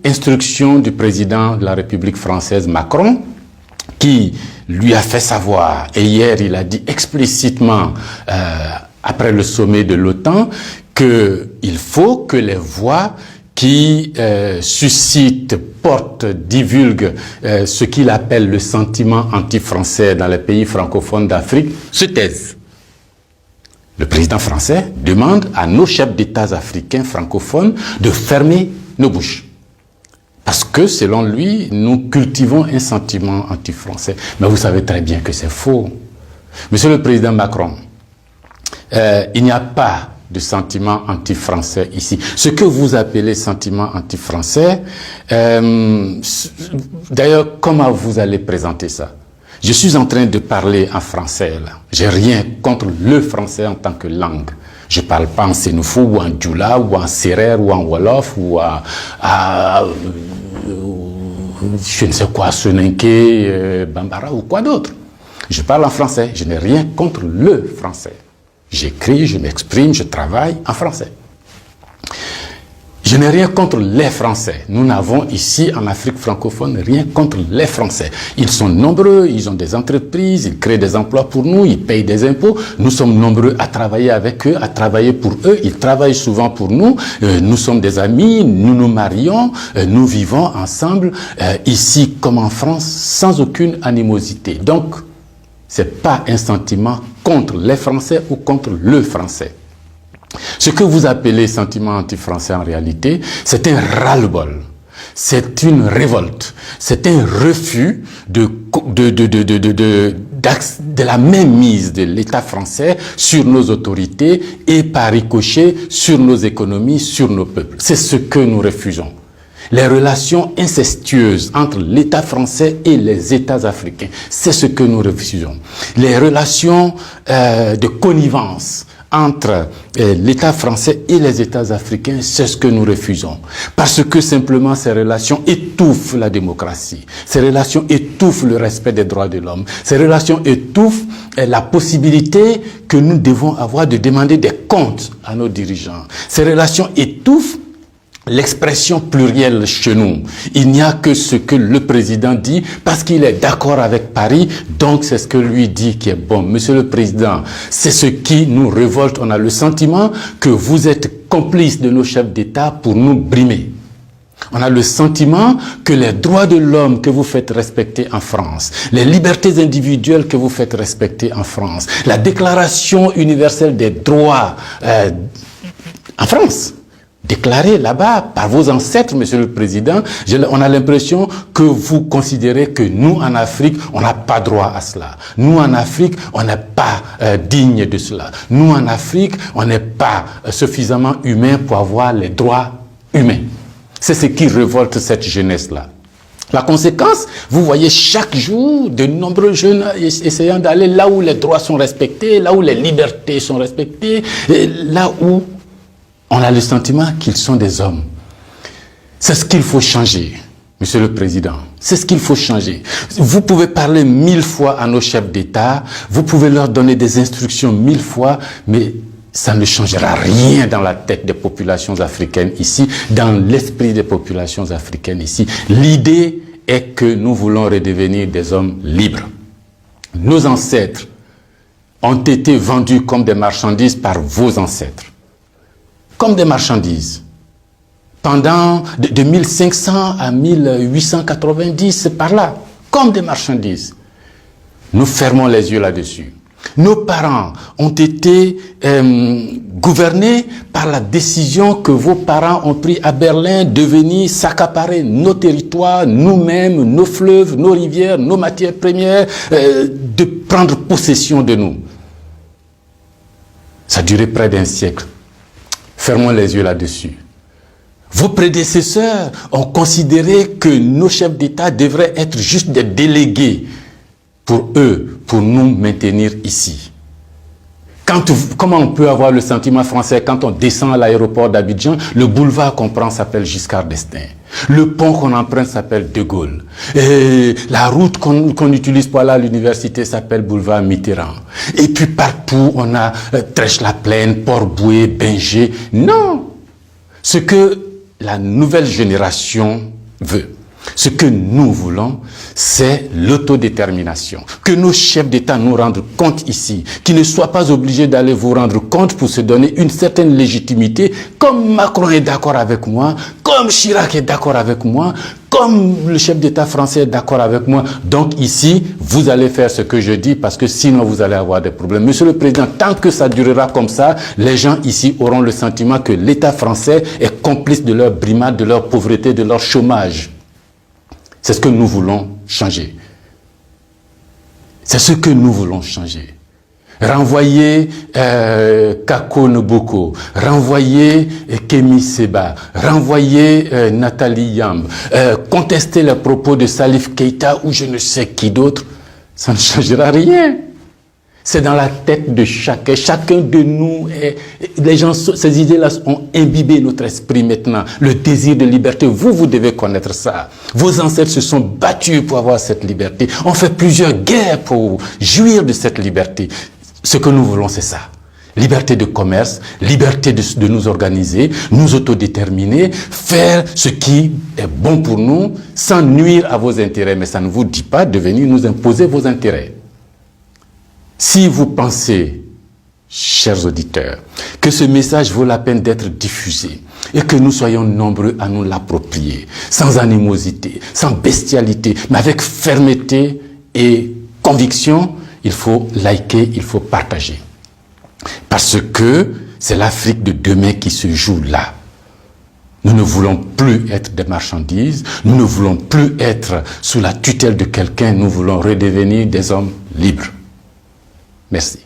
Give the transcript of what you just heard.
instruction du président de la République française Macron, qui lui a fait savoir, et hier il a dit explicitement, après le sommet de l'OTAN, qu'il faut que les voix qui suscitent, portent, divulguent ce qu'il appelle le sentiment anti-français dans les pays francophones d'Afrique se taisent. Le président français demande à nos chefs d'État africains francophones de fermer nos bouches. Parce que, selon lui, nous cultivons un sentiment anti-français. Mais vous savez très bien que c'est faux. Monsieur le Président Macron, il n'y a pas de sentiment anti-français ici. Ce que vous appelez sentiment anti-français, d'ailleurs, comment vous allez présenter ça? Je suis en train de parler en français, là. J'ai rien contre le français en tant que langue. Je ne parle pas en sénoufou, ou en djoula, ou en sérère, ou en wolof, ou je ne sais quoi, soninké, bambara, ou quoi d'autre. Je parle en français. Je n'ai rien contre le français. J'écris, je m'exprime, je travaille en français. Je n'ai rien contre les Français. Nous n'avons ici, en Afrique francophone, rien contre les Français. Ils sont nombreux, ils ont des entreprises, ils créent des emplois pour nous, ils payent des impôts. Nous sommes nombreux à travailler avec eux, à travailler pour eux. Ils travaillent souvent pour nous. Nous sommes des amis, nous nous marions, nous vivons ensemble, ici comme en France, sans aucune animosité. Donc, ce n'est pas un sentiment contre les Français ou contre le Français. Ce que vous appelez sentiment anti-français en réalité, c'est un ras-le-bol, c'est une révolte, c'est un refus de la mainmise de l'État français sur nos autorités et par ricochet sur nos économies, sur nos peuples. C'est ce que nous refusons. Les relations incestueuses entre l'État français et les États africains, c'est ce que nous refusons. Les relations de connivence entre l'État français et les États africains, c'est ce que nous refusons. Parce que simplement ces relations étouffent la démocratie. Ces relations étouffent le respect des droits de l'homme. Ces relations étouffent la possibilité que nous devons avoir de demander des comptes à nos dirigeants. Ces relations étouffent l'expression plurielle chez nous. Il n'y a que ce que le président dit parce qu'il est d'accord avec Paris, donc c'est ce que lui dit qui est bon. Monsieur le Président, c'est ce qui nous révolte. On a le sentiment que vous êtes complice de nos chefs d'État pour nous brimer. On a le sentiment que les droits de l'homme que vous faites respecter en France, les libertés individuelles que vous faites respecter en France, la Déclaration universelle des droits en France, déclaré là-bas par vos ancêtres, Monsieur le Président, on a l'impression que vous considérez que nous, en Afrique, on n'a pas droit à cela. Nous, en Afrique, on n'est pas digne de cela. Nous, en Afrique, on n'est pas suffisamment humain pour avoir les droits humains. C'est ce qui révolte cette jeunesse-là. La conséquence, vous voyez chaque jour de nombreux jeunes essayant d'aller là où les droits sont respectés, là où les libertés sont respectées, et là où on a le sentiment qu'ils sont des hommes. C'est ce qu'il faut changer, Monsieur le Président. C'est ce qu'il faut changer. Vous pouvez parler 1000 fois à nos chefs d'État, vous pouvez leur donner des instructions 1000 fois, mais ça ne changera rien dans la tête des populations africaines ici, dans l'esprit des populations africaines ici. L'idée est que nous voulons redevenir des hommes libres. Nos ancêtres ont été vendus comme des marchandises par vos ancêtres. Comme des marchandises. Pendant de 1500 à 1890, c'est par là. Comme des marchandises. Nous fermons les yeux là-dessus. Nos parents ont été gouvernés par la décision que vos parents ont prise à Berlin de venir s'accaparer nos territoires, nous-mêmes, nos fleuves, nos rivières, nos matières premières, de prendre possession de nous. Ça a duré près d'un siècle. Fermons les yeux là-dessus. Vos prédécesseurs ont considéré que nos chefs d'État devraient être juste des délégués pour eux, pour nous maintenir ici. Comment on peut avoir le sentiment français quand on descend à l'aéroport d'Abidjan, le boulevard qu'on prend s'appelle Giscard d'Estaing. Le pont qu'on emprunte s'appelle De Gaulle. Et la route qu'on utilise pour aller à l'université s'appelle boulevard Mitterrand. Et puis partout, on a Trèche-la-Plaine, Port-Bouët, Binger. Non! Ce que la nouvelle génération veut. Ce que nous voulons, c'est l'autodétermination. Que nos chefs d'État nous rendent compte ici, qu'ils ne soient pas obligés d'aller vous rendre compte pour se donner une certaine légitimité, comme Macron est d'accord avec moi, comme Chirac est d'accord avec moi, comme le chef d'État français est d'accord avec moi. Donc ici, vous allez faire ce que je dis parce que sinon vous allez avoir des problèmes. Monsieur le Président, tant que ça durera comme ça, les gens ici auront le sentiment que l'État français est complice de leur brimade, de leur pauvreté, de leur chômage. C'est ce que nous voulons changer. C'est ce que nous voulons changer. Renvoyer Kako Noboko, renvoyer Kemi Seba, renvoyer Nathalie Yamb, contester les propos de Salif Keïta ou je ne sais qui d'autre, ça ne changera rien. C'est dans la tête de chacun. Chacun de nous, les gens, ces idées-là ont imbibé notre esprit maintenant. Le désir de liberté, vous devez connaître ça. Vos ancêtres se sont battus pour avoir cette liberté. On fait plusieurs guerres pour jouir de cette liberté. Ce que nous voulons, c'est ça. Liberté de commerce, liberté de nous organiser, nous autodéterminer, faire ce qui est bon pour nous sans nuire à vos intérêts. Mais ça ne vous dit pas de venir nous imposer vos intérêts. Si vous pensez, chers auditeurs, que ce message vaut la peine d'être diffusé et que nous soyons nombreux à nous l'approprier, sans animosité, sans bestialité, mais avec fermeté et conviction, il faut liker, il faut partager. Parce que c'est l'Afrique de demain qui se joue là. Nous ne voulons plus être des marchandises, nous ne voulons plus être sous la tutelle de quelqu'un, nous voulons redevenir des hommes libres. Merci.